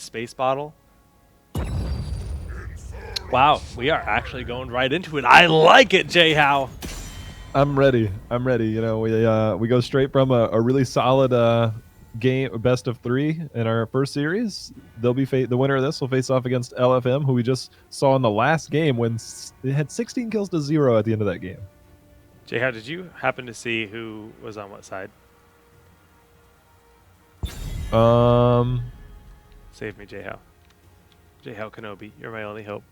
space bottle. Wow, we are actually going right into it. I like it, Jay Howe. I'm ready. I'm ready. You know, we go straight from a really solid game, best of 3 in our first series. They'll be the winner of this will face off against LFM, who we just saw in the last game when they had 16 kills to 0 at the end of that game. Jay Howe, did you happen to see who was on what side? Save me, Jay Howe. Jay Howe Kenobi, you're my only hope.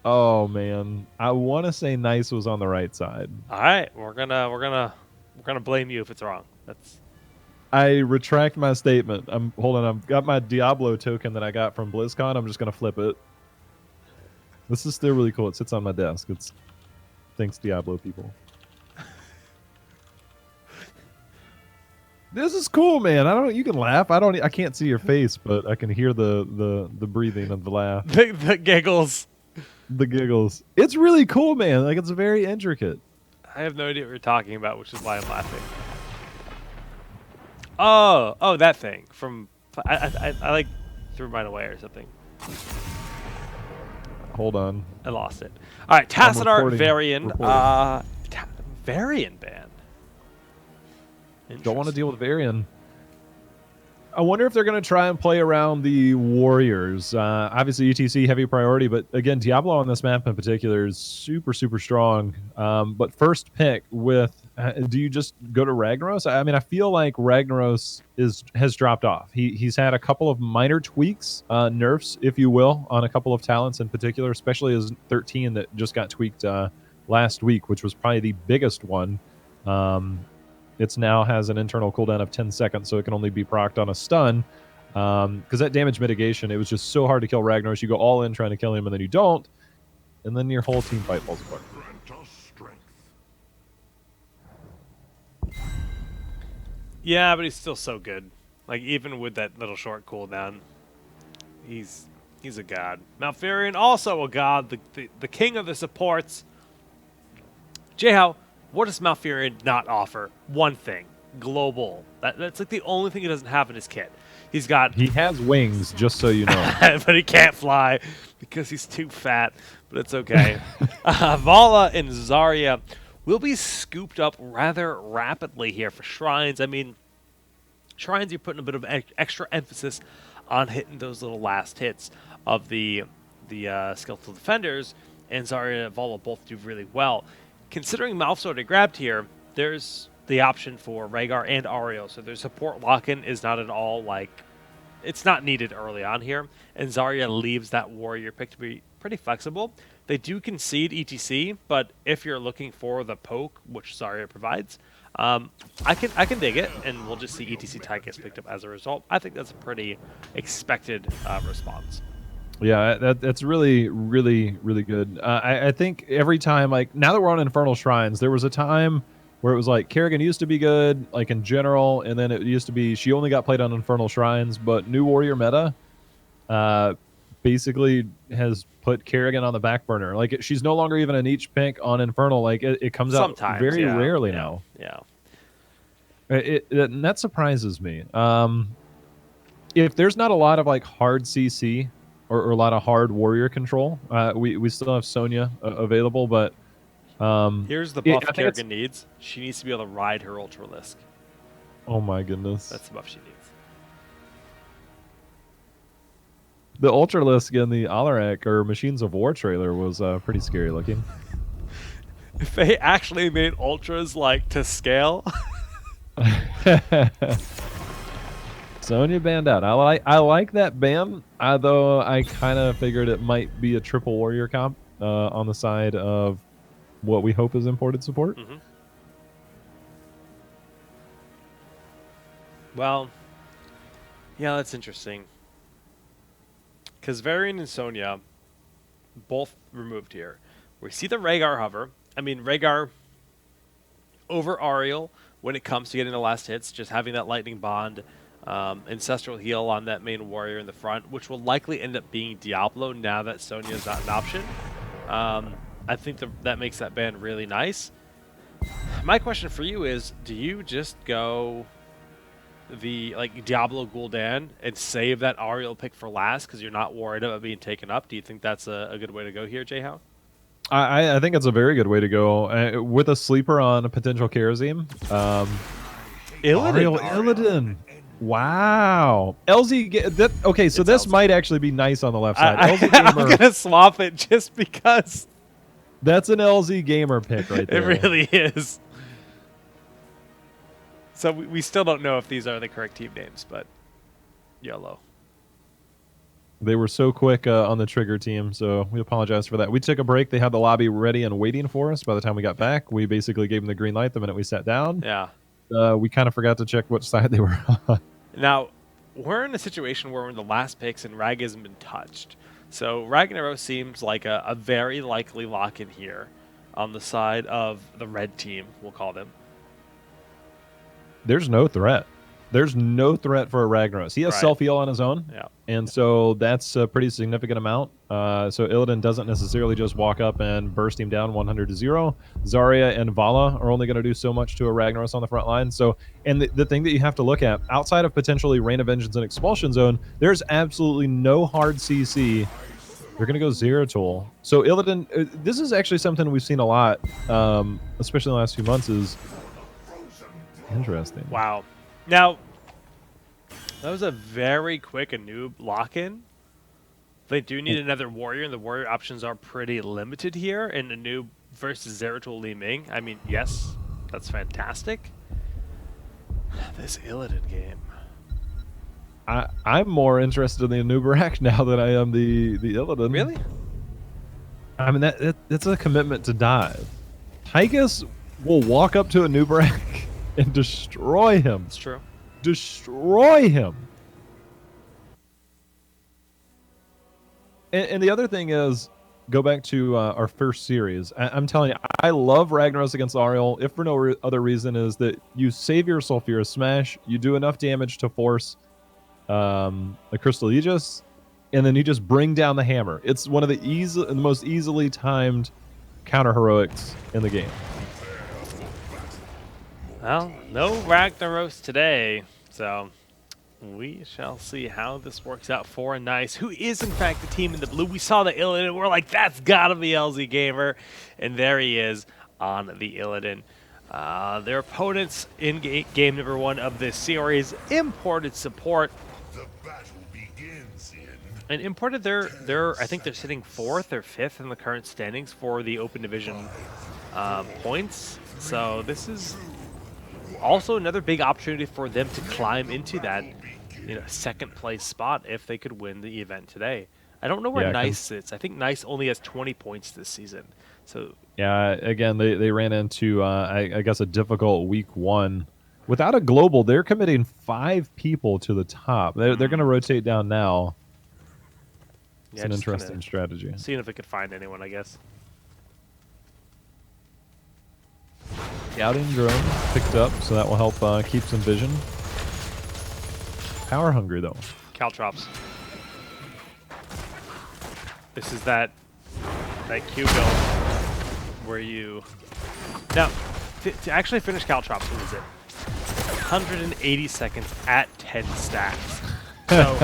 Oh man, I want to say Nice was on the right side. All right, we're gonna blame you if it's wrong. That's. I retract my statement. Hold on. I've got my Diablo token that I got from BlizzCon. I'm just gonna flip it. This is still really cool. It sits on my desk. It's thanks Diablo people. This is cool, man. You can laugh. I can't see your face, but I can hear the breathing of the laugh. The giggles. The giggles. It's really cool, man. Like, it's very intricate. I have no idea what you're talking about, which is why I'm laughing. Oh, that thing from I like threw mine away or something. Hold on. I lost it. All right, Tassadar Varian. Varian ban. Don't want to deal with Varian. I wonder if they're going to try and play around the Warriors. Obviously, ETC heavy priority, but again, Diablo on this map in particular is super, super strong. But first pick with, do you just go to Ragnaros? I mean, I feel like Ragnaros has dropped off. He's had a couple of minor tweaks, nerfs, if you will, on a couple of talents in particular, especially his 13 that just got tweaked last week, which was probably the biggest one. It now has an internal cooldown of 10 seconds, so it can only be procced on a stun. Because that damage mitigation, it was just so hard to kill Ragnaros. You go all in trying to kill him, and then you don't. And then your whole team fight falls apart. Yeah, but he's still so good. Like, even with that little short cooldown, he's a god. Malfurion, also a god, the king of the supports. J-How, what does Malfurion not offer? One thing. Global. That's like the only thing he doesn't have in his kit. He has wings, just so you know. But he can't fly because he's too fat. But it's okay. Vala and Zarya will be scooped up rather rapidly here for Shrines. I mean, Shrines, you're putting a bit of extra emphasis on hitting those little last hits of the skillful defenders, and Zarya and Vala both do really well. Considering Malph's already grabbed here, there's the option for Rhaegar and Ariel, so their support lock-in is not at all, like, it's not needed early on here, and Zarya leaves that warrior pick to be pretty flexible. They do concede ETC, but if you're looking for the poke, which Zarya provides, I can dig it, and we'll just see ETC tag gets picked up as a result. I think that's a pretty expected response. Yeah, that's really, really, really good. I think every time, like, now that we're on Infernal Shrines, there was a time where it was like Kerrigan used to be good, like in general, and then it used to be she only got played on Infernal Shrines, but New Warrior meta basically has put Kerrigan on the back burner. Like, she's no longer even a niche pick on Infernal. Like, it comes sometimes, out very rarely yeah, now. Yeah. And that surprises me. If there's not a lot of, like, hard CC or a lot of hard warrior control, we still have Sonya available, but here's the buff Kerrigan needs. She needs to be able to ride her Ultralisk. Oh my goodness. That's the buff she needs. The Ultralisk in the Alarak or Machines of War trailer was pretty scary looking. If they actually made Ultras, like, to scale... Sonya banned out. I like that ban, though I kind of figured it might be a triple warrior comp on the side of what we hope is imported support. Mm-hmm. Well, yeah, that's interesting. Because Varian and Sonya both removed here. We see the Rhaegar hover. I mean, Rhaegar over Ariel when it comes to getting the last hits, just having that lightning bond, ancestral heal on that main warrior in the front, which will likely end up being Diablo now that Sonya is not an option. I think that makes that ban really nice. My question for you is, do you just go the like Diablo Gul'dan and save that Ariel pick for last because you're not worried about being taken up? Do you think that's a good way to go here, Jayhow? I think it's a very good way to go with a sleeper on a potential Karazim. Ariel Illidan. Wow. Okay, so this might actually be nice on the left side. LZ I'm Gamer, going to swap it just because. that's an LZ Gamer pick right there. It really is. So we still don't know if these are the correct team names, but YOLO. They were so quick on the trigger team, so we apologize for that. We took a break. They had the lobby ready and waiting for us. By the time we got back, we basically gave them the green light the minute we sat down. Yeah. We kind of forgot to check which side they were on. Now, we're in a situation where we're in the last picks and Rag hasn't been touched. So Ragnaros seems like a very likely lock-in here on the side of the red team, we'll call them. There's no threat. There's no threat for a Ragnaros. He has self-heal on his own, and so that's a pretty significant amount. So Illidan doesn't necessarily just walk up and burst him down 100-0. Zarya and Vala are only going to do so much to a Ragnaros on the front line. So, and the thing that you have to look at, outside of potentially Rain of Vengeance and Expulsion Zone, there's absolutely no hard CC. They're going to go Zeratul. So Illidan, this is actually something we've seen a lot, especially in the last few months, is interesting. Wow. Now, that was a very quick noob lock-in. They do need another warrior, and the warrior options are pretty limited here. And a noob versus Zeratul Li Ming, I mean, yes, that's fantastic. This Illidan game. I'm more interested in the Anubarak now than I am the Illidan. Really? I mean, that's a commitment to dive. Tychus will walk up to Anubarak and destroy him. It's true. Destroy him. And the other thing is, go back to our first series. I'm telling you, I love Ragnaros against Ariel, if for no other reason, is that you save your Sulfurous Smash, you do enough damage to force a Crystal Aegis, and then you just bring down the hammer. It's one of the most easily timed counter heroics in the game. Well, no Ragnaros today, so we shall see how this works out for Nice, who is in fact the team in the blue. We saw the Illidan, and we're like, that's gotta be LZ Gamer, and there he is on the Illidan. Their opponents in game number 1 of this series imported support. The battle begins in. And imported, I think they're sitting 4th or 5th in the current standings for the Open Division points. So this is also another big opportunity for them to climb into that, second place spot if they could win the event today. I don't know where Nice sits. I think Nice only has 20 points this season. So yeah, again, they ran into I guess a difficult week 1 without a global. They're committing 5 people to the top. They're going to rotate down now. It's an interesting strategy. Seeing if we could find anyone, I guess. Scouting drone picked up, so that will help keep some vision. Power hungry though. Caltrops. This is that Q build where you now to actually finish Caltrops. What is it? 180 seconds at 10 stacks. So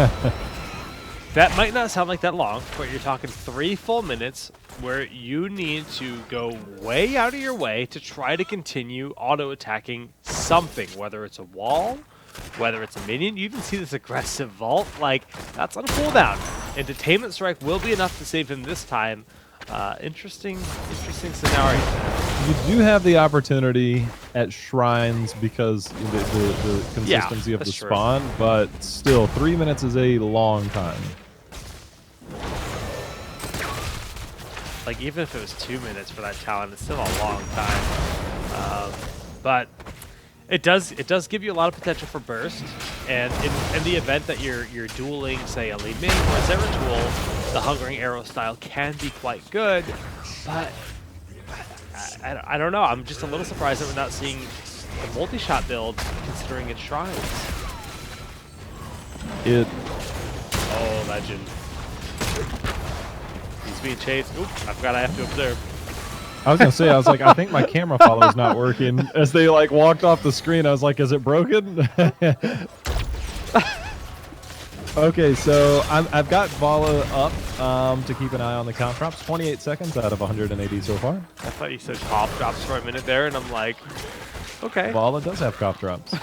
that might not sound like that long, but you're talking 3 full minutes where you need to go way out of your way to try to continue auto-attacking something, whether it's a wall, whether it's a minion. You even see this aggressive vault, like, that's on cooldown. And Detainment Strike will be enough to save him this time. Interesting scenario. You do have the opportunity at shrines because the consistency of the spawn, but still, 3 minutes is a long time. Like, even if it was 2 minutes for that talent, it's still a long time. But it does give you a lot of potential for burst. And in the event that you're dueling, say, a Li Ming or a Zeratul, the Hungering Arrow style can be quite good. But I don't know. I'm just a little surprised that we're not seeing the multi-shot build considering its shrines. Oh, legend. He's being chased. Oop, I forgot I have to observe. I was gonna say, I was like, I think my camera follow is not working. As they like walked off the screen, I was like, is it broken? Okay, so I've got Vala up to keep an eye on the count drops. 28 seconds out of 180 so far. I thought you said top drops for a minute there, and I'm like, okay. Vala does have cough drops.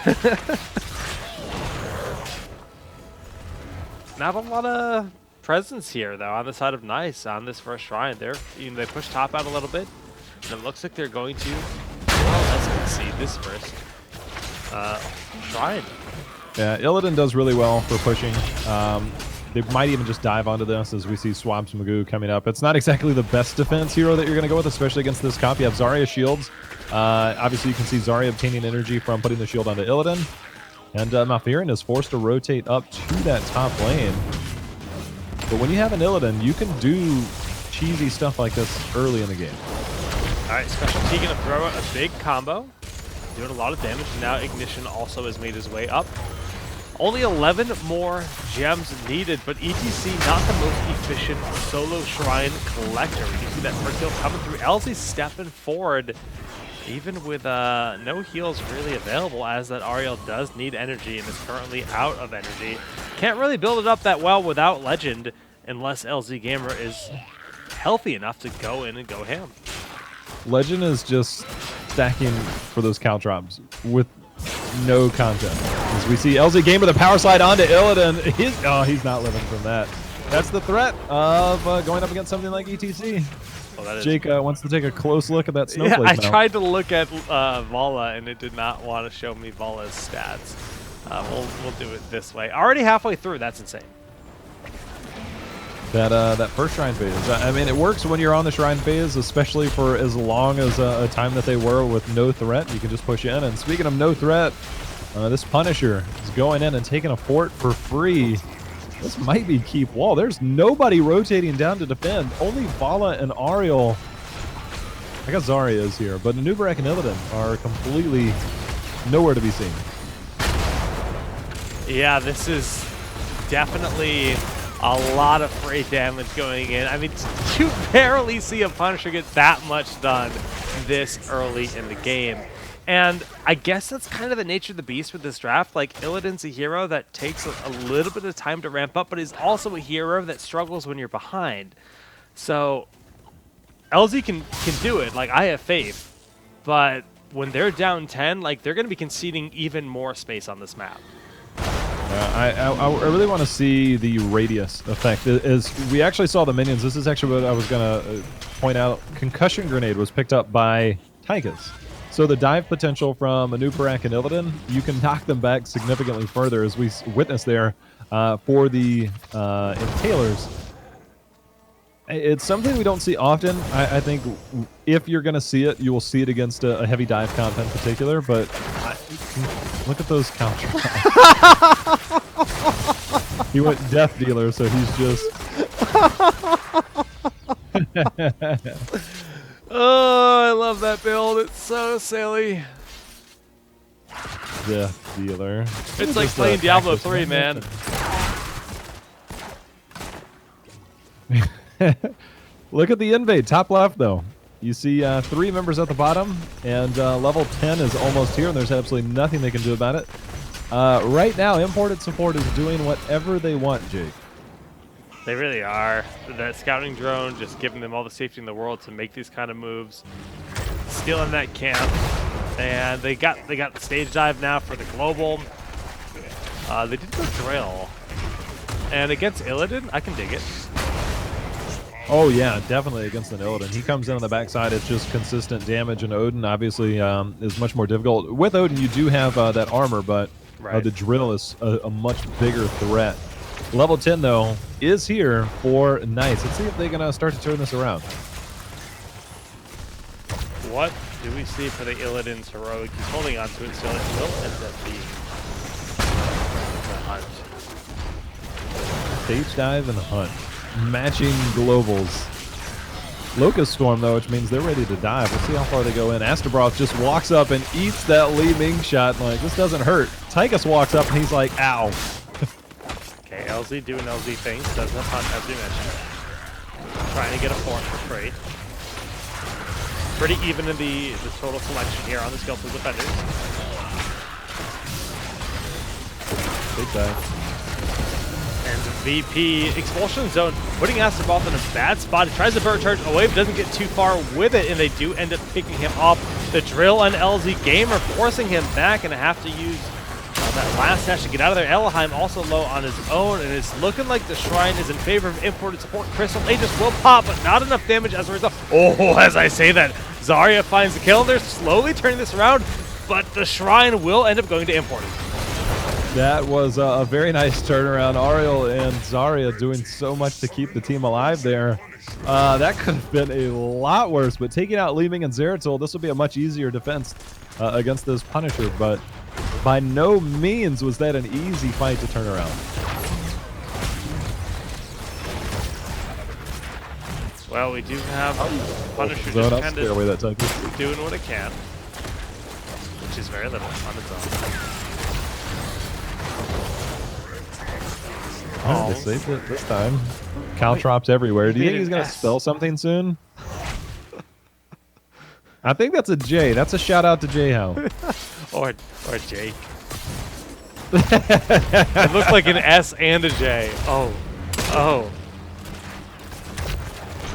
Not a lot of presence here, though, on the side of Nice on this first shrine. They push top out a little bit, and it looks like they're going to let's concede this first shrine. Yeah, Illidan does really well for pushing. They might even just dive onto this as we see Swabs Magoo coming up. It's not exactly the best defense hero that you're going to go with, especially against this comp. You have Zarya shields. Obviously, you can see Zarya obtaining energy from putting the shield onto Illidan. And Malfurion is forced to rotate up to that top lane. But when you have an Illidan, you can do cheesy stuff like this early in the game. All right, Special T going to throw out a big combo, doing a lot of damage. Now Ignition also has made his way up. Only 11 more gems needed, but ETC not the most efficient solo shrine collector. You see that first heal coming through. LZ stepping forward, even with no heals really available, as that Ariel does need energy and is currently out of energy. Can't really build it up that well without Legend, unless LZ Gamer is healthy enough to go in and go ham. Legend is just stacking for those count drops with no content. As we see LZ Gamer the power slide onto Illidan. He's not living from that. That's the threat of going up against something like ETC. Well, Jake wants to take a close look at that snowflake. Yeah, I mount. tried to look at Vala, and it did not want to show me Vala's stats. We'll do it this way. Already halfway through. That's insane. That first shrine phase. I mean, it works when you're on the shrine phase, especially for as long as a time that they were with no threat. You can just push in. And speaking of no threat, this Punisher is going in and taking a fort for free. This might be keep wall. There's nobody rotating down to defend. Only Vala and Ariel. I guess Zarya is here, but Anubarak and Illidan are completely nowhere to be seen. Yeah, this is definitely a lot of free damage going in. I mean, you barely see a Punisher get that much done this early in the game. And I guess that's kind of the nature of the beast with this draft. Like, Illidan's a hero that takes a little bit of time to ramp up, but is also a hero that struggles when you're behind. So, LZ can do it. Like, I have faith. But when they're down 10, like, they're going to be conceding even more space on this map. I really want to see the radius effect. As we actually saw the minions, this is actually what I was going to point out. Concussion Grenade was picked up by Tychus. So the dive potential from Anubarak and Illidan, you can knock them back significantly further, as we witnessed there for the Impalers. It's something we don't see often. I think if you're going to see it, you will see it against a heavy dive comp in particular, but look at those counters. He went Death Dealer, so he's just... Oh, I love that build. It's so silly. Death Dealer. It's like playing Diablo 3, man. Look at the invade, top left though. You see 3 members at the bottom, and level 10 is almost here, and there's absolutely nothing they can do about it. Right now, imported support is doing whatever they want, Jake. They really are. That scouting drone just giving them all the safety in the world to make these kind of moves. Stealing that camp. And they got the stage dive now for the global. They did go drill. And against Illidan, I can dig it. Oh yeah, definitely against an Illidan. He comes in on the backside. It's just consistent damage, and Odin obviously is much more difficult. With Odin, you do have that armor, but the drill is a much bigger threat. Level 10, though, is here for Nice. Let's see if they're going to start to turn this around. What do we see for the Illidan's heroic? He's holding on to it still. It will end up being the hunt. Stage dive and hunt. Matching globals. Locust Storm, though, which means they're ready to dive. We'll see how far they go in. Astrobroth just walks up and eats that Li Ming shot. Like, this doesn't hurt. Tychus walks up and he's like, ow. Okay, LZ doing LZ things. Doesn't hunt, as we mentioned. Trying to get a fort for free. Pretty even in the total selection here on the skillful defenders. Big time. And VP Expulsion Zone putting Astrobot in a bad spot. He tries to bird charge away, but doesn't get too far with it, and they do end up picking him up. The drill on LZ Gamer forcing him back, and have to use that last dash to get out of there. Elheim also low on his own, and it's looking like the Shrine is in favor of imported support. Crystal Aegis will pop, but not enough damage as a result. Oh, as I say that, Zarya finds the kill. They're slowly turning this around, but the Shrine will end up going to imported. That was a very nice turnaround. Ariel and Zarya doing so much to keep the team alive there. That could have been a lot worse, but taking out Li Ming and Zeratul, this will be a much easier defense against this Punisher, but by no means was that an easy fight to turn around. Well, we do have Punisher just kind of doing what it can, which is very little on its own. Oh, they saved it this time. Caltrops everywhere. Do you think he's going to spell something soon? I think that's a J. That's a shout out to J How. or Jake. It looked like an S and a J. Oh.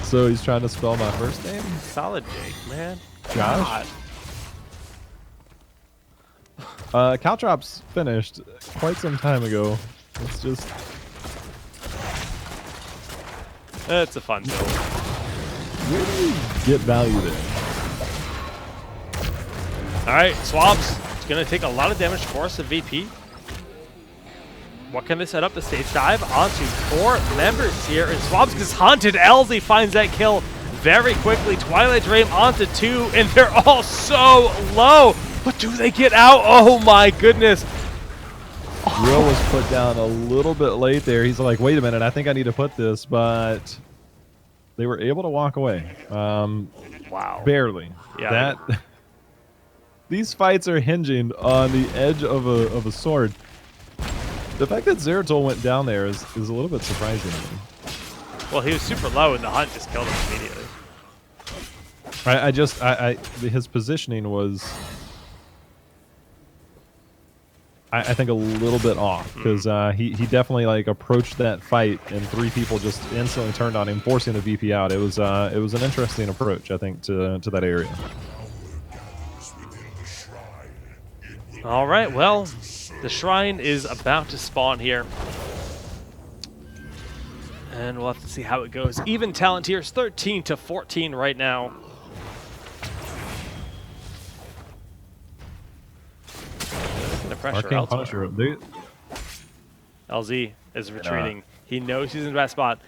So he's trying to spell my first name? Solid Jake, man. Josh? Caltrops finished quite some time ago. It's just... It's a fun build. Where do you get value there? Alright, Swabs. It's going to take a lot of damage to force the VP. What can they set up? The stage dive onto 4 members here. And Swabs gets haunted. LZ finds that kill very quickly. Twilight Dream onto 2. And they're all so low. But do they get out? Oh my goodness. Will was put down a little bit late there. He's like, wait a minute, I think I need to put this, but they were able to walk away. Wow. Barely. Yeah. These fights are hinging on the edge of a sword. The fact that Zeratul went down there is a little bit surprising to me. Well, he was super low, and the hunt just killed him immediately. His positioning was... I think a little bit off, because he definitely like approached that fight and 3 people just instantly turned on him, forcing the VP out. It was an interesting approach, I think, to that area. All right, well, the Shrine is about to spawn here, and we'll have to see how it goes. Even talent here is 13-14 right now. Pressure Arcane Punisher. LZ is retreating. He knows he's in the best spot.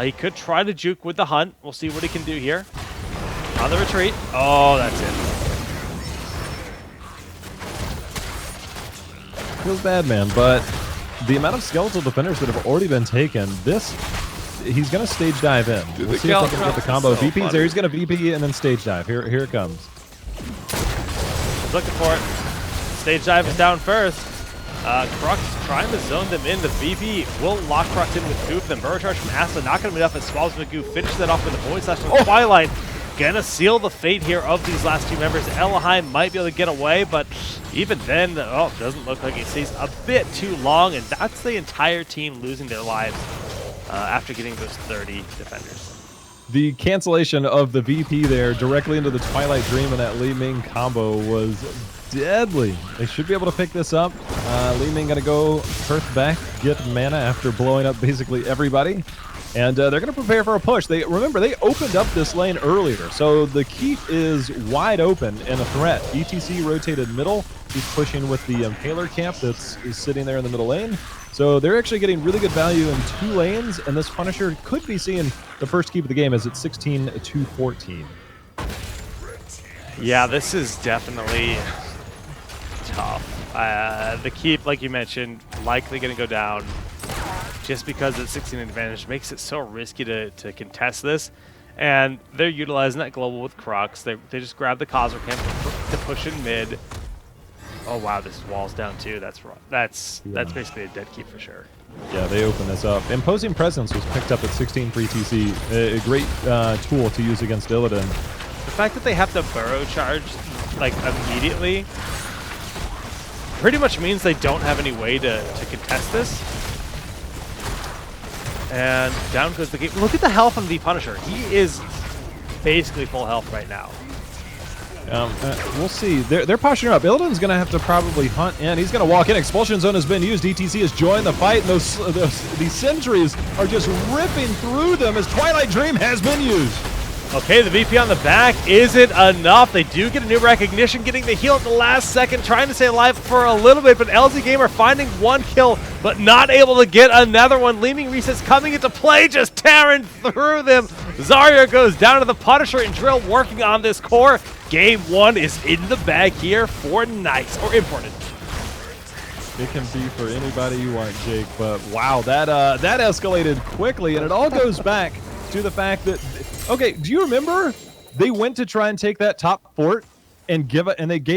He could try to juke with the hunt. We'll see what he can do here. On the retreat. Oh, that's it. Feels bad, man, but the amount of skeletal defenders that have already been taken, he's going to stage dive in. We'll see if he can get the combo. So VP's there. He's going to VP and then stage dive. Here it comes. Looking for it. Stage dive is down first. Crux trying to zone them in. The VP will lock Crux in with Goof. Then Burrow Charge from Asta, not going to be enough as Swabs Magoo finish that off with a Void Slash from Twilight. Gonna seal the fate here of these last 2 members. Elheim might be able to get away, but even then, doesn't look like it stays a bit too long, and that's the entire team losing their lives after getting those 30 defenders. The cancellation of the VP there directly into the Twilight Dream and that Li Ming combo was deadly. They should be able to pick this up. Li Ming going to go Earth back, get mana after blowing up basically everybody. And they're going to prepare for a push. Remember, they opened up this lane earlier, so the keep is wide open and a threat. ETC rotated middle. He's pushing with the Impaler camp is sitting there in the middle lane. So they're actually getting really good value in 2 lanes, and this Punisher could be seeing the first keep of the game as it's 16-14. Yeah, this is definitely tough. The keep, like you mentioned, likely going to go down just because it's 16 advantage makes it so risky to contest this. And they're utilizing that global with Crux. They just grab the Cosmo camp to push in mid. Oh wow, this wall's down too. That's wrong. That's basically a dead keep for sure. Yeah, they open this up. Imposing Presence was picked up at 16 free TC. A great tool to use against Illidan. The fact that they have to burrow charge like immediately pretty much means they don't have any way to contest this. And down goes the game. Look at the health on the Punisher. He is basically full health right now. We'll see. They're pushing up. Illidan's going to have to probably hunt in. He's going to walk in. Expulsion Zone has been used. ETC has joined the fight, and these sentries are just ripping through them as Twilight Dream has been used. Okay, the VP on the back isn't enough. They do get a new recognition, getting the heal at the last second, trying to stay alive for a little bit, but LZ Gamer finding one kill, but not able to get another one. Leaming Resets coming into play, just tearing through them. Zarya goes down to the Punisher, and Drill working on this core. Game 1 is in the bag here for Nice, or imported. It can be for anybody you want, Jake, but wow, that escalated quickly, and it all goes back to the fact that, okay, do you remember they went to try and take that top fort and they gave